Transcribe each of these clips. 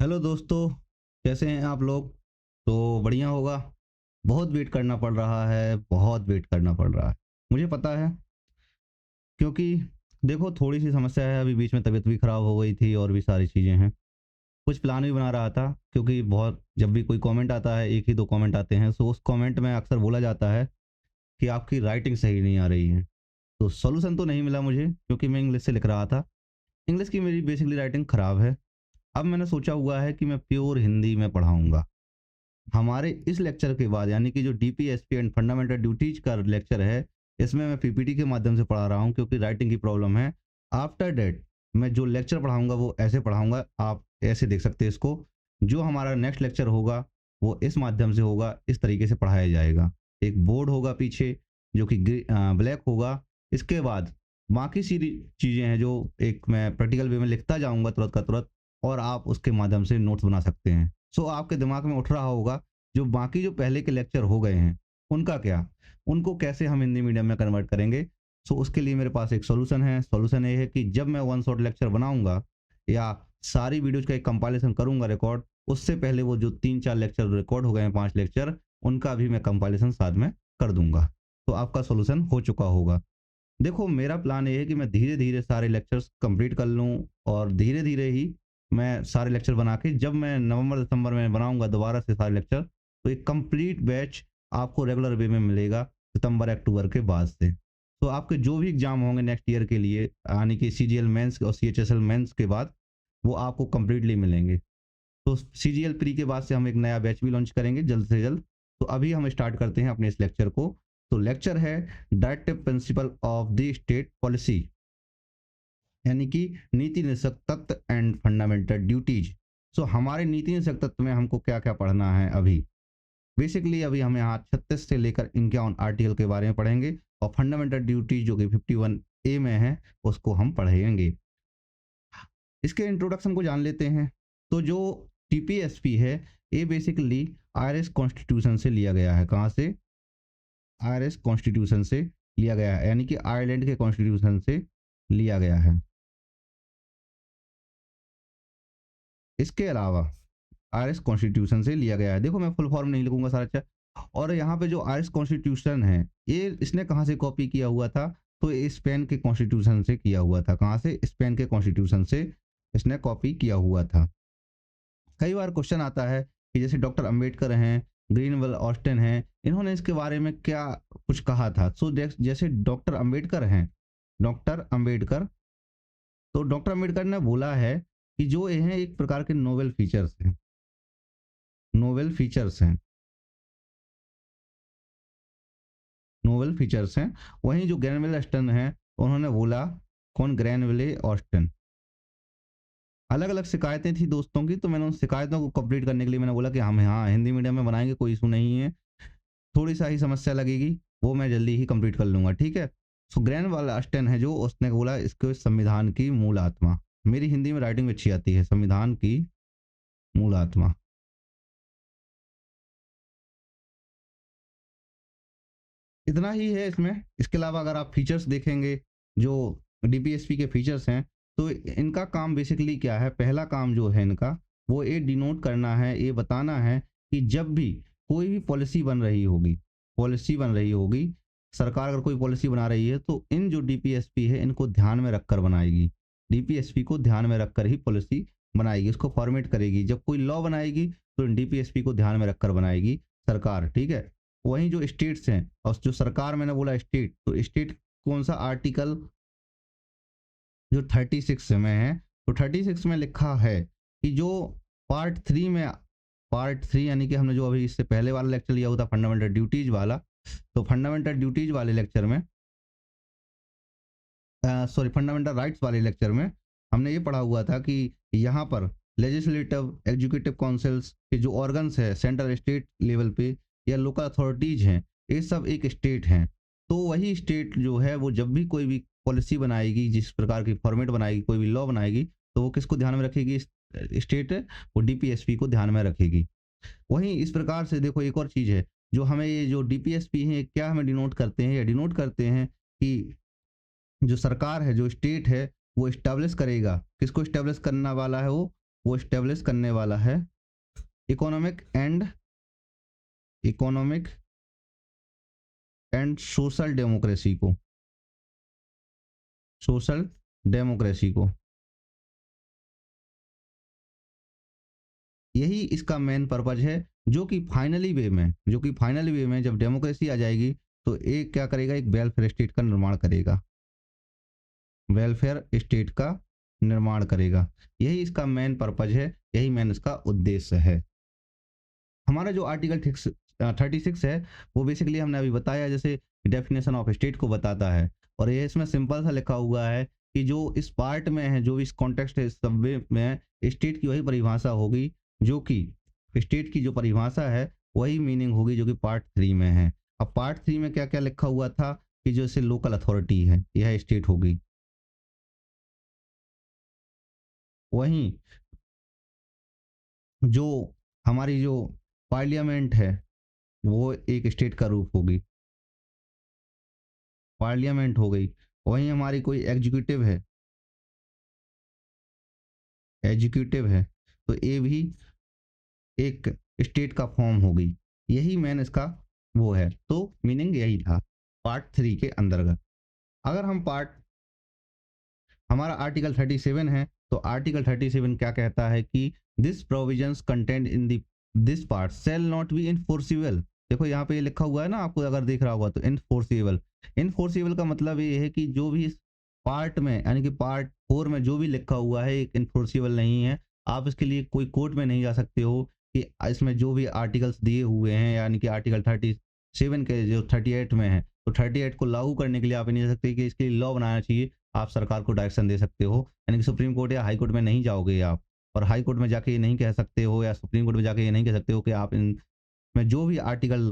Hello दोस्तों, कैसे हैं आप लोग? तो बढ़िया होगा। बहुत वेट करना पड़ रहा है, बहुत वेट करना पड़ रहा है। मुझे पता है, क्योंकि देखो थोड़ी सी समस्या है। अभी बीच में तबीयत भी ख़राब हो गई थी और भी सारी चीज़ें हैं। कुछ प्लान भी बना रहा था, क्योंकि बहुत जब भी कोई कमेंट आता है, एक ही दो कमेंट आते हैं, तो उस कमेंट में अक्सर बोला जाता है कि आपकी राइटिंग सही नहीं आ रही है। तो सॉल्यूशन तो नहीं मिला मुझे, क्योंकि मैं इंग्लिश से लिख रहा था। इंग्लिश की मेरी बेसिकली राइटिंग ख़राब है। अब मैंने सोचा हुआ है कि मैं प्योर हिंदी में पढ़ाऊँगा। हमारे इस लेक्चर के बाद, यानी कि जो डीपीएसपी एंड फंडामेंटल ड्यूटीज का लेक्चर है, इसमें मैं पीपीटी के माध्यम से पढ़ा रहा हूँ, क्योंकि राइटिंग की प्रॉब्लम है। आफ्टर डेट मैं जो लेक्चर पढ़ाऊंगा वो ऐसे पढ़ाऊंगा, आप ऐसे देख सकते हैं इसको। जो हमारा नेक्स्ट लेक्चर होगा वो इस माध्यम से होगा, इस तरीके से पढ़ाया जाएगा। एक बोर्ड होगा पीछे, जो कि ब्लैक होगा। इसके बाद बाकी सारी चीज़ें हैं जो एक मैं प्रैक्टिकल वे में लिखता जाऊंगा तुरंत का तुरंत, और आप उसके माध्यम से नोट्स बना सकते हैं। सो आपके दिमाग में उठ रहा होगा, जो बाकी जो पहले के लेक्चर हो गए हैं उनका क्या, उनको कैसे हम हिंदी मीडियम में कन्वर्ट करेंगे। सो उसके लिए मेरे पास एक सॉल्यूशन है। सॉल्यूशन ये है कि जब मैं वन शॉट लेक्चर बनाऊंगा या सारी वीडियोज का एक कंपाइलेशन करूंगा रिकॉर्ड, उससे पहले वो जो 3-4 लेक्चर रिकॉर्ड हो गए हैं, 5 लेक्चर, उनका भी मैं कंपाइलेशन साथ में कर दूंगा। तो आपका सॉल्यूशन हो चुका होगा। देखो मेरा प्लान ये है कि मैं धीरे धीरे सारे लेक्चर्स कंप्लीट कर लूँ, और धीरे धीरे ही मैं सारे लेक्चर बना के, जब मैं नवंबर दिसंबर में बनाऊंगा दोबारा से सारे लेक्चर, तो एक कंप्लीट बैच आपको रेगुलर वे में मिलेगा सितंबर अक्टूबर के बाद से। तो आपके जो भी एग्जाम होंगे नेक्स्ट ईयर के लिए, यानी कि सीजीएल मेंस और सीएचएसएल मेंस के बाद, वो आपको कंप्लीटली मिलेंगे। तो सीजीएल प्री के बाद से हम एक नया बैच भी लॉन्च करेंगे जल्द से जल्द। तो अभी हम स्टार्ट करते हैं अपने इस लेक्चर को। तो लेक्चर है directive principle of the state policy, यानी कि नीति निषेध तत्व एंड फंडामेंटल ड्यूटीज। सो हमारे नीति निषेध तत्व में हमको क्या क्या पढ़ना है अभी। बेसिकली अभी हम यहाँ 36 से लेकर 51 आर्टिकल के बारे में पढ़ेंगे, और फंडामेंटल ड्यूटीज जो कि 51A में है, उसको हम पढ़ेंगे। इसके इंट्रोडक्शन को जान लेते हैं। तो जो टीपीएसपी है, ये बेसिकली आयरिश कॉन्स्टिट्यूशन से लिया गया है। कहाँ से? आयरिश कॉन्स्टिट्यूशन से लिया गया है, यानी कि आयरलैंड के कॉन्स्टिट्यूशन से लिया गया है। इसके अलावा आयरिश कॉन्स्टिट्यूशन से लिया गया है। देखो मैं फुल फॉर्म नहीं लिखूंगा सारा अच्छा। और यहाँ पे जो आयरिश कॉन्स्टिट्यूशन है, ये इसने कहाँ से कॉपी किया हुआ था? तो ये स्पेन के कॉन्स्टिट्यूशन से किया हुआ था। कहाँ से? स्पेन के कॉन्स्टिट्यूशन से इसने कॉपी किया हुआ था। कई बार क्वेश्चन आता है कि जैसे डॉक्टर अंबेडकर हैं, ग्रीनवेल ऑस्टिन हैं, इन्होंने इसके बारे में क्या कुछ कहा था। सो जैसे डॉक्टर अंबेडकर हैं, डॉक्टर अंबेडकर, तो डॉक्टर अंबेडकर ने बोला है कि जो ये हैं एक प्रकार के नोवेल फीचर्स हैं, नोवेल फीचर्स हैं, नोवेल फीचर्स हैं। वहीं जो ग्रैनविले ऑस्टिन है, उन्होंने बोला, कौन? ग्रैनविले ऑस्टिन। अलग अलग शिकायतें थी दोस्तों की, तो मैंने उन शिकायतों को कंप्लीट करने के लिए मैंने बोला कि हम हाँ हिंदी मीडियम में बनाएंगे, कोई इशू नहीं है। थोड़ी सा ही समस्या लगेगी, वो मैं जल्दी ही कंप्लीट कर लूंगा, ठीक है। सो ग्रैंड वाला अस्टन है जो, उसने बोला इसको संविधान की मूल आत्मा। मेरी हिंदी में राइटिंग अच्छी आती है, संविधान की मूल आत्मा। इतना ही है इसमें। इसके अलावा अगर आप फीचर्स देखेंगे, जो डीपीएसपी के फीचर्स हैं, तो इनका काम बेसिकली क्या है? पहला काम जो है इनका, वो ये डिनोट करना है, ये बताना है कि जब भी कोई भी पॉलिसी बन रही होगी, पॉलिसी बन रही होगी, सरकार अगर कोई पॉलिसी बना रही है, तो इन जो डीपीएसपी है इनको ध्यान में रखकर बनाएगी। डीपीएसपी को ध्यान में रखकर ही पॉलिसी बनाएगी, उसको फॉर्मेट करेगी। जब कोई लॉ बनाएगी तो डीपीएसपी को ध्यान में रखकर बनाएगी सरकार, ठीक है। वहीं जो स्टेट्स हैं, और जो सरकार, मैंने बोला स्टेट, तो स्टेट कौन सा? आर्टिकल जो 36 में है, तो 36 में लिखा है कि जो पार्ट 3 में, पार्ट 3 यानी कि हमने जो अभी इससे पहले वाला लेक्चर लिया हुआ था फंडामेंटल ड्यूटीज वाला, तो फंडामेंटल ड्यूटीज वाले लेक्चर में, सॉरी फंडामेंटल राइट्स वाले लेक्चर में, हमने ये पढ़ा हुआ था कि यहाँ पर लेजिस्लेटिव एग्जीक्यूटिव काउंसिल्स के जो ऑर्गन्स है सेंट्रल स्टेट लेवल पे, या लोकल अथॉरिटीज हैं, ये सब एक स्टेट हैं। तो वही स्टेट जो है, वो जब भी कोई भी पॉलिसी बनाएगी, जिस प्रकार की फॉर्मेट बनाएगी, कोई भी लॉ बनाएगी, तो वो किसको ध्यान में रखेगी? स्टेट, वो डीपीएसपी को ध्यान में रखेगी। वहीं इस प्रकार से देखो एक और चीज़ है, जो हमें ये जो डीपीएसपी है क्या हमें डिनोट करते हैं? या डिनोट करते हैं कि जो सरकार है, जो स्टेट है, वो इस्टेब्लिश करेगा। किसको इस्टेब्लिश करना वाला है? वो वो स्टेब्लिश करने वाला है इकोनॉमिक एंड सोशल डेमोक्रेसी को, सोशल डेमोक्रेसी को। यही इसका मेन पर्पज है, जो कि फाइनली वे में जब डेमोक्रेसी आ जाएगी तो एक क्या करेगा, एक वेलफेयर स्टेट का निर्माण करेगा, वेलफेयर स्टेट का निर्माण करेगा। यही इसका मेन पर्पज है, यही मेन इसका उद्देश्य है। हमारा जो आर्टिकल 36 है वो बेसिकली हमने अभी बताया, जैसे डेफिनेशन ऑफ स्टेट को बताता है, और ये इसमें सिंपल सा लिखा हुआ है कि जो इस पार्ट में है, जो इस कॉन्टेक्स्ट है, इस सब में स्टेट की वही परिभाषा होगी, जो कि स्टेट की जो परिभाषा है वही मीनिंग होगी जो कि पार्ट 3 में है। अब पार्ट 3 में क्या क्या लिखा हुआ था कि जो इसे लोकल अथॉरिटी है यह स्टेट होगी, वहीं जो हमारी जो पार्लियामेंट है वो एक स्टेट का रूप होगी, पार्लियामेंट हो गई। वहीं हमारी कोई एग्जीक्यूटिव है तो ये भी एक स्टेट का फॉर्म होगी। यही मेन इसका वो है, तो मीनिंग यही था पार्ट 3 के अंतर्गत। अगर हम हमारा आर्टिकल 37 है, तो आर्टिकल 37 क्या कहता है कि this provisions content in this part shall not be enforceable. देखो यहाँ पे ये लिखा हुआ है ना, आपको अगर देख रहा होगा तो इनफोर्सिबल का मतलब ये है कि जो भी इस पार्ट में, यानी कि पार्ट 4 में जो भी लिखा हुआ है एक इनफोर्सिबल नहीं है। आप इसके लिए कोई कोर्ट में नहीं जा सकते हो कि इसमें जो भी आर्टिकल्स दिए हुए हैं, यानी कि आर्टिकल 37 के जो 38 में है, तो 38 को लागू करने के लिए आप नहीं जा सकते कि इसके लिए लॉ बनाना चाहिए। आप सरकार को डायरेक्शन दे सकते हो, यानी कि सुप्रीम कोर्ट या हाई कोर्ट में नहीं जाओगे आप, और हाई कोर्ट में जाके ये नहीं कह सकते हो, या सुप्रीम कोर्ट में जाके ये नहीं कह सकते हो कि आप इन में जो भी आर्टिकल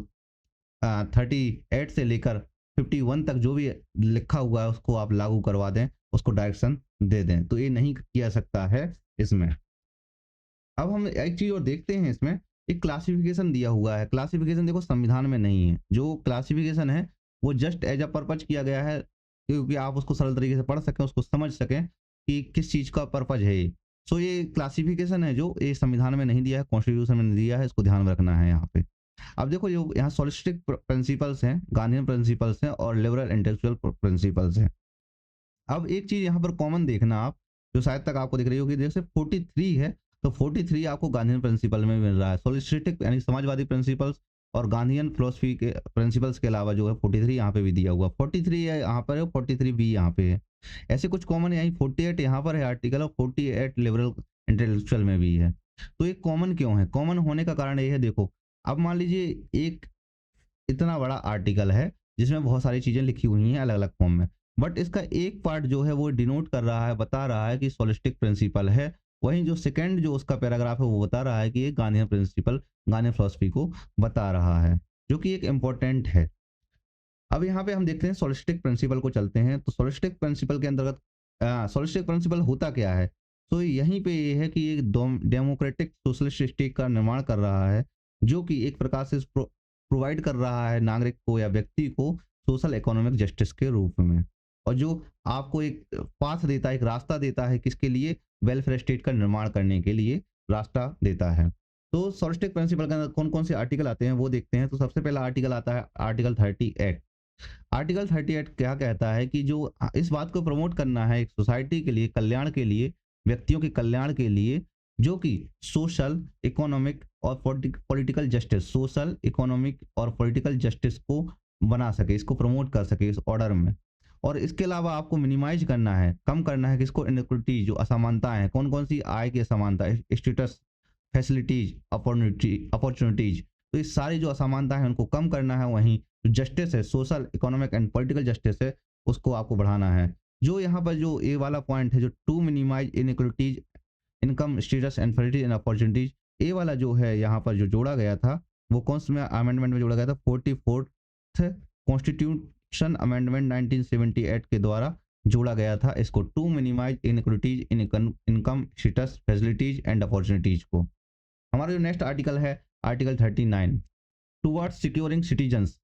38 से लेकर 51 तक जो भी लिखा हुआ है उसको आप लागू करवा दें, उसको डायरेक्शन दे दें, तो ये नहीं किया सकता है इसमें। अब हम एक चीज और देखते हैं, इसमें एक क्लासिफिकेशन दिया हुआ है। क्लासिफिकेशन देखो संविधान में नहीं है, जो क्लासिफिकेशन है वो जस्ट एज अ पर्पज किया गया है, क्योंकि आप उसको सरल तरीके से पढ़ सकें, उसको समझ सकें कि किस चीज का पर्पज है ये। सो ये क्लासिफिकेशन है जो ये संविधान में नहीं दिया है, कॉन्स्टिट्यूशन में नहीं दिया है, इसको ध्यान में रखना है यहाँ पे। अब देखो जो यहाँ सोलिस्टिक प्रिंसिपल्स हैं, गांधीयन प्रिंसिपल्स हैं, और लिबरल इंटेलेक्चुअल प्रिंसिपल्स हैं। अब एक चीज यहाँ पर कॉमन देखना आप, जो शायद तक आपको दिख रही होगी, जैसे 43 है, तो 43 आपको गांधीयन प्रिंसिपल में मिल रहा है। सोलिस्टिक यानी समाजवादी प्रिंसिपल्स और गांधीयन फिलोसफी के प्रिंसिपल्स के अलावा जो है 43 यहाँ पे भी दिया हुआ, 43 है यहाँ पर है, 43 भी यहाँ पे है। ऐसे कुछ कॉमन, यही 48 यहाँ पर है आर्टिकल, और 48 लिबरल इंटेलेक्चुअल में भी है। तो ये कॉमन क्यों है? कॉमन होने का कारण ये है, देखो अब मान लीजिए एक इतना बड़ा आर्टिकल है जिसमें बहुत सारी चीजें लिखी हुई हैं अलग अलग फॉर्म में, बट इसका एक पार्ट जो है वो डिनोट कर रहा है, बता रहा है कि सोलिस्टिक प्रिंसिपल है। वहीं जो सेकंड जो उसका पैराग्राफ है वो बता रहा है कि ये गांधीयन प्रिंसिपल, गांधीयन फिलोसफी को बता रहा है, जो कि एक इम्पोर्टेंट है। अब यहाँ पे हम देखते हैं सोलिस्टिक प्रिंसिपल को चलते हैं, तो सोलिस्टिक प्रिंसिपल के अंतर्गत सोलिस्टिक प्रिंसिपल होता क्या है? तो यहीं पे ये है कि एक डेमोक्रेटिक सोशलिस्ट स्टेट का निर्माण कर रहा है, जो कि एक प्रकार से प्रोवाइड कर रहा है नागरिक को या व्यक्ति को सोशल इकोनॉमिक जस्टिस के रूप में, और जो आपको एक पाथ देता है, एक रास्ता देता है, किसके लिए? वेलफेयर स्टेट का निर्माण करने के लिए रास्ता देता है। तो सोलिस्टिक प्रिंसिपल के अंदर कौन कौन से आर्टिकल आते हैं वो देखते हैं। तो सबसे पहला आर्टिकल आता है आर्टिकल 38। आर्टिकल 38 क्या कहता है कि जो इस बात को प्रमोट करना है एक सोसाइटी के लिए, कल्याण के लिए, व्यक्तियों के कल्याण के लिए, जो कि सोशल इकोनॉमिक और पॉलिटिकल जस्टिस, सोशल इकोनॉमिक और पॉलिटिकल जस्टिस को बना सके, इसको प्रमोट कर सके इस ऑर्डर में। और इसके अलावा आपको मिनिमाइज करना है, कम करना है किसको? इनइक्विटी, जो असमानताएं हैं, कौन कौन सी आय की असमानता, स्टेटस, फैसिलिटीज, अपॉर्चुनिटीज, तो इस सारी जो असमानता है उनको कम करना है। वहीं जो जस्टिस है, social economic and political justice है, उसको आपको बढ़ाना है। जो यहाँ पर जो ए वाला पॉइंट है, जो to minimize inequities, income, status and facilities and opportunities, A वाला जो है यहाँ पर जो जोड़ा गया था, वो कौन से अमेंडमेंट में जोड़ा गया था? 44th कॉन्स्टिट्यूशन अमेंडमेंट 1978 के द्वारा जोड़ा गया था इसको, to minimize inequities in income, status, facilities and opportunities को। हमारा जो नेक्स्ट आर्टिकल है आर्टिकल 39, टुवर्ड्स सिक्योरिंग सिटीजन्स,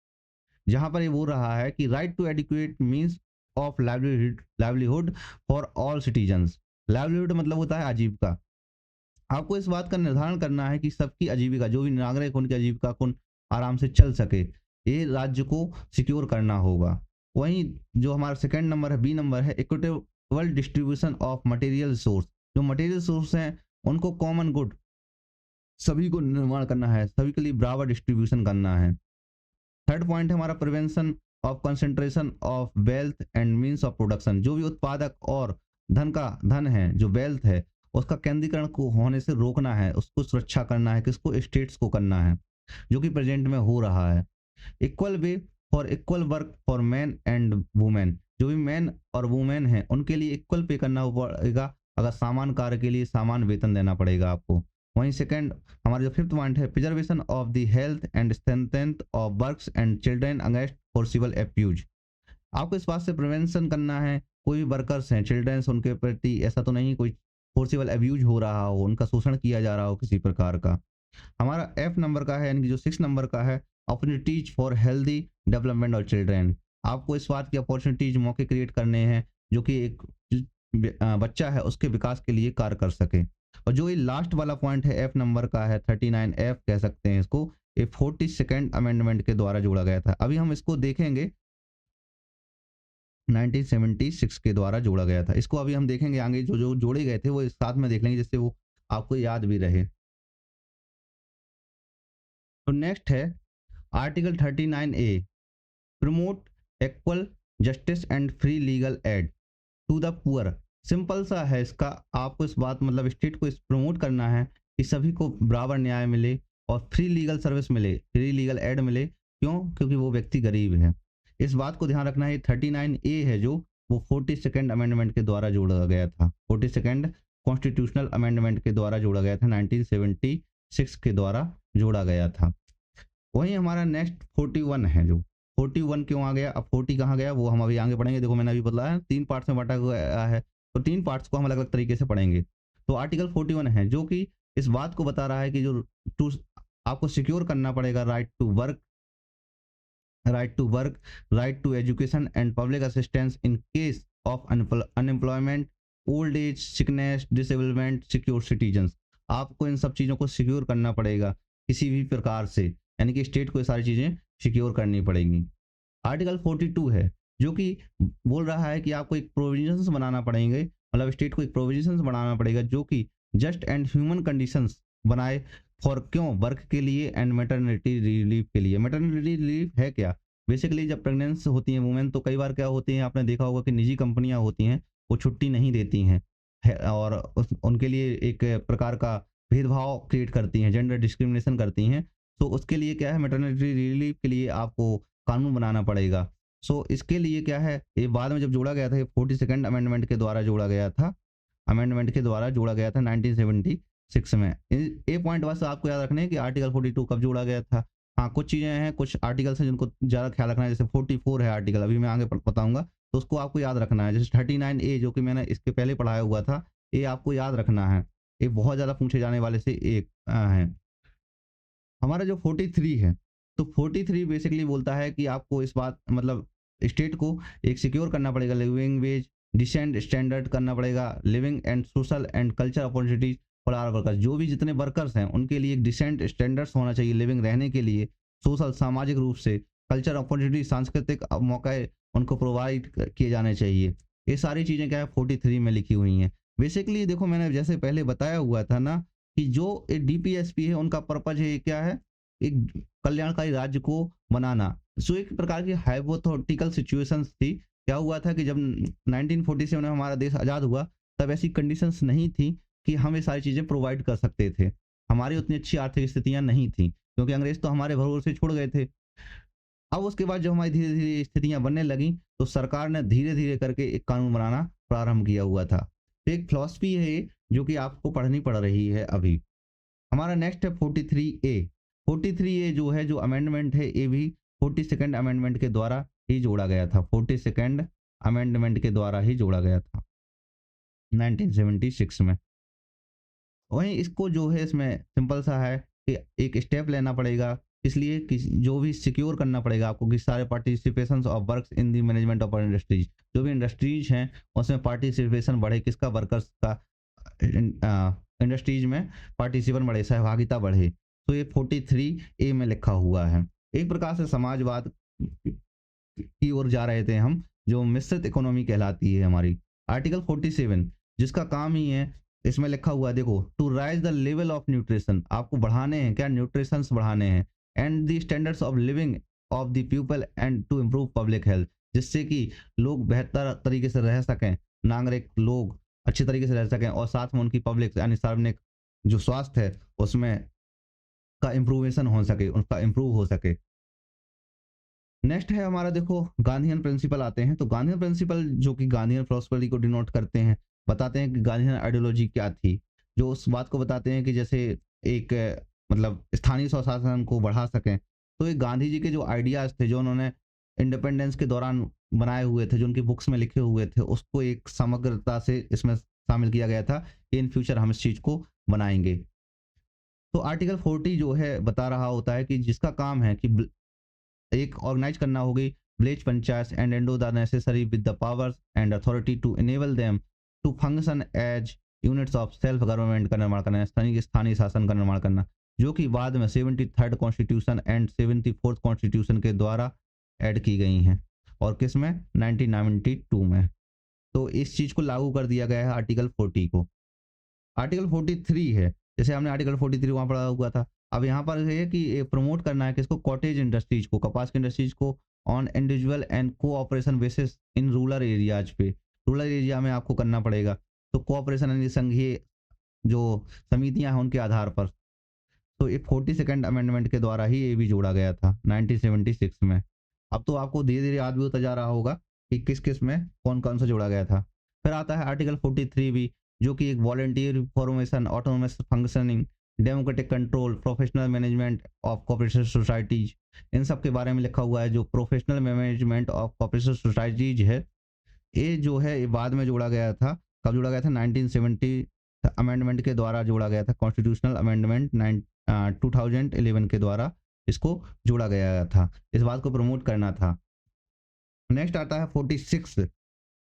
जहां पर ये बोल रहा है कि right to adequate means of livelihood for all citizens. Livelihood मतलब होता है आजीविका। आपको इस बात का निर्धारण करना है कि सबकी आजीविका, जो भी नागरिक उनकी आजीविका को आराम से चल सके, ये राज्य को सिक्योर करना होगा। वहीं जो हमारा सेकंड नंबर है, बी नंबर है, equitable distribution of material resource. जो मटेरियल रिसोर्स हैं उनको कॉमन गुड सभी को निर्माण करना है, सभी के लिए बराबर डिस्ट्रीब्यूशन करना है। थर्ड पॉइंट है हमारा prevention of concentration of wealth and means of production. जो भी उत्पादक और धन है, जो वेल्थ है, उसका केंद्रीकरण को होने से रोकना है, उसको सुरक्षा करना है, किसको, स्टेट्स को करना है, जो कि प्रेजेंट में हो रहा है। Equal way for equal work for man and women. जो भी मैन और वुमेन है उनके लिए इक्वल पे करना पड़ेगा, अगर समान कार्य के लिए समान वेतन देना पड़ेगा आपको। वहीं सेकंड हमारा जो फिफ्थ पॉइंट है, preservation of the health and strength of works and children against forcible abuse. आपको इस बात से प्रिवेंशन करना है, कोई भी वर्कर्स हैं, चिल्ड्रंस, उनके प्रति ऐसा तो नहीं कोई फोर्सिबल एब्यूज हो रहा हो, उनका शोषण किया जा रहा हो किसी प्रकार का। हमारा एफ नंबर का है, यानी कि जो 6 नंबर का है, opportunities for healthy development of children. आपको इस बात की अपॉर्चुनिटीज, मौके क्रिएट करने हैं जो कि एक बच्चा है उसके विकास के लिए कार्य कर सके। और जो ये लास्ट वाला पॉइंट है एफ नंबर का है, 39F कह सकते हैं इसको, ये 42nd अमेंडमेंट के द्वारा जोड़ा गया था। अभी हम इसको देखेंगे, 1976 के द्वारा जोड़ा गया था। इसको अभी हम देखेंगे आगे, जो जो जोड़े गए थे वो साथ में देख लेंगे, जिससे वो आपको याद भी रहे। तो नेक्स्ट है article 39A, promote equal justice and free legal aid to the poor. Simple सा है इसका, आपको इस बात मतलब स्टेट को इस प्रमोट करना है कि सभी को बराबर न्याय मिले और फ्री लीगल सर्विस मिले, फ्री लीगल एड मिले। क्यों? क्योंकि वो व्यक्ति गरीब है। इस बात को ध्यान रखना है। 39A है जो, वो 42nd अमेंडमेंट के द्वारा जोड़ा गया था, 42nd कॉन्स्टिट्यूशनल अमेंडमेंट के द्वारा जोड़ा गया था, 1976 के द्वारा जोड़ा गया था। वहीं हमारा नेक्स्ट 41 है, जो 41 क्यों आ गया, अब 40 कहाँ गया, वो हम अभी आगे पढ़ेंगे। देखो मैंने अभी बताया 3 पार्ट्स में बांटा गया है, तो 3 पार्ट्स को हम अलग अलग तरीके से पढ़ेंगे। तो आर्टिकल 41 है जो कि इस बात को बता रहा है कि जो टू आपको सिक्योर करना पड़ेगा right to work, right to work, right to education and public assistance in case of unemployment, old age, sickness, disablement, secure citizens. आपको इन सब चीज़ों को सिक्योर करना पड़ेगा किसी भी प्रकार से, यानी कि स्टेट को ये सारी चीज़ें सिक्योर करनी पड़ेंगी। आर्टिकल 42 है जो कि बोल रहा है कि आपको एक प्रोविजंस बनाना पड़ेंगे, मतलब स्टेट को एक प्रोविजंस बनाना पड़ेगा जो कि जस्ट एंड ह्यूमन कंडीशंस बनाए फॉर, क्यों, वर्क के लिए एंड मैटरनिटी रिलीफ के लिए। मैटरनिटी रिलीफ है क्या? बेसिकली जब प्रेगनेंस होती हैं वुमेन, तो कई बार क्या होती है, आपने देखा होगा कि निजी कंपनियां होती हैं वो छुट्टी नहीं देती हैं और उनके लिए एक प्रकार का भेदभाव क्रिएट करती हैं, जेंडर डिस्क्रिमिनेशन करती हैं। तो उसके लिए क्या है, मैटरनिटी रिलीफ के लिए आपको कानून बनाना पड़ेगा। सो इसके लिए क्या है, ये बाद में जब जोड़ा गया था, ये 42nd अमेंडमेंट के द्वारा जोड़ा गया था, अमेंडमेंट के द्वारा जोड़ा गया था 1976 में। ये पॉइंट बस आपको याद रखना है कि आर्टिकल 42 कब जोड़ा गया था। हाँ, कुछ चीज़ें हैं, कुछ आर्टिकल्स हैं जिनको ज़्यादा ख्याल रखना है, जैसे 44 है आर्टिकल, अभी मैं आगे बताऊंगा, तो उसको आपको याद रखना है। जैसे 39A जो कि मैंने इसके पहले पढ़ाया हुआ था, ये आपको याद रखना है, ये बहुत ज़्यादा पूछे जाने वाले से एक है। हमारा जो 43 है, तो 43 बेसिकली बोलता है कि आपको इस बात मतलब स्टेट को एक सिक्योर करना पड़ेगा, लिविंग वेज, डिसेंट स्टैंडर्ड करना पड़ेगा, living and social and culture opportunities for our workers. जो भी जितने वर्कर्स हैं उनके लिए एक डिसेंट स्टैंडर्ड्स होना चाहिए लिविंग रहने के लिए, सोशल सामाजिक रूप से, कल्चर अपॉर्चुनिटी सांस्कृतिक मौके उनको प्रोवाइड किए जाने चाहिए। ये सारी चीज़ें क्या है 43 में लिखी हुई हैं। बेसिकली देखो मैंने जैसे पहले बताया हुआ था ना कि जो डीपीएसपी है उनका पर्पज है क्या है, एक कल्याणकारी राज्य को बनाना। सो एक प्रकार की हाइपोथेटिकल सिचुएशंस थी। क्या हुआ था कि जब 1947 में हमारा देश आज़ाद हुआ, तब ऐसी कंडीशंस नहीं थी कि हम ये सारी चीज़ें प्रोवाइड कर सकते थे। हमारी उतनी अच्छी आर्थिक स्थितियां नहीं थी क्योंकि अंग्रेज तो हमारे भरोसे छोड़ गए थे। अब उसके बाद जब हमारी धीरे धीरे स्थितियां बनने लगी, तो सरकार ने धीरे धीरे करके एक कानून बनाना प्रारंभ किया हुआ था। तो एक फिलॉसफी है ये जो कि आपको पढ़नी पड़ रही है अभी। हमारा नेक्स्ट है 43A। 43A जो है, जो अमेंडमेंट है, ये भी 42nd अमेंडमेंट के द्वारा ही जोड़ा गया था, 42nd अमेंडमेंट के द्वारा ही जोड़ा गया था 1976 में। वहीं इसको जो है, इसमें सिंपल सा है कि एक स्टेप लेना पड़ेगा, इसलिए कि जो भी सिक्योर करना पड़ेगा आपको कि सारे participation of works in the management of industries, जो भी इंडस्ट्रीज हैं उसमें पार्टिसिपेशन बढ़े, किसका, वर्कर्स का, इंडस्ट्रीज में पार्टिसिपेशन बढ़े, सहभागिता बढ़े। तो ये 43A में लिखा हुआ है। एक प्रकार से समाजवाद की ओर जा रहे थे हम, जो मिश्रित इकोनॉमी कहलाती है हमारी। आर्टिकल 47 जिसका काम ही है, इसमें लिखा हुआ है देखो, to raise the level of nutrition, आपको बढ़ाने हैं क्या, न्यूट्रिशंस बढ़ाने हैं, and the standards of living of the people and to improve public health, जिससे कि लोग बेहतर तरीके से रह सकें, नागरिक लोग अच्छी तरीके से रह सकें, और साथ में उनकी पब्लिक यानी सार्वजनिक जो स्वास्थ्य है उसमें का इम्प्रूवेशन हो सके, उनका इम्प्रूव हो सके। नेक्स्ट है हमारा देखो गांधीयन प्रिंसिपल आते हैं। तो गांधीयन प्रिंसिपल जो कि गांधीयन फिलॉसफी को डिनोट करते हैं, बताते हैं कि गांधीयन आइडियोलॉजी क्या थी, जो उस बात को बताते हैं कि जैसे एक मतलब स्थानीय स्वशासन को बढ़ा सकें। तो ये गांधी जी के जो आइडियाज थे, जो उन्होंने इंडिपेंडेंस के दौरान बनाए हुए थे, जो उनकी बुक्स में लिखे हुए थे, उसको एक समग्रता से इसमें शामिल किया गया था कि इन फ्यूचर हम इस चीज को बनाएंगे। तो आर्टिकल 40 जो है बता रहा होता है कि जिसका काम है कि एक ऑर्गेनाइज करना होगी village panchayat and endow the necessary with the powers and authority to enable them to function as units of self government का निर्माण करना, स्थानीय शासन का निर्माण करना, जो कि बाद में 73rd constitution and 74th constitution के द्वारा ऐड की गई हैं, और किस में 1992 में। तो इस चीज को लागू कर दिया गया है आर्टिकल 40 को। आर्टिकल 43 है, जैसे हमने आर्टिकल 43 वहां पढ़ा हुआ था, अब यहाँ पर है कि प्रमोट करना है किसको, कॉटेज इंडस्ट्रीज को, कपास की इंडस्ट्रीज को, on individual and cooperation basis in rural areas पे, रूरल एरिया में आपको करना पड़ेगा। तो कोऑपरेशन यानी संघीय जो समितियां हैं उनके आधार पर। तो ये 42nd अमेंडमेंट के द्वारा ही ये भी जोड़ा गया था 1976 में। अब तो आपको धीरे धीरे याद भी होता जा रहा होगा कि किस किस में कौन कौन सा जोड़ा गया था। फिर आता है आर्टिकल 43 भी, जो कि एक volunteer formation, autonomous functioning, democratic control, professional management of cooperative societies, इन सब के बारे में लिखा हुआ है। जो professional management of cooperative societies है, ये जो है ये बाद में जोड़ा गया था। कब जोड़ा गया था, 1970 अमेंडमेंट के द्वारा जोड़ा गया था, कॉन्स्टिट्यूशनल अमेंडमेंट 2011 के द्वारा इसको जोड़ा गया था, इस बात को प्रमोट करना था। नेक्स्ट आता है 46,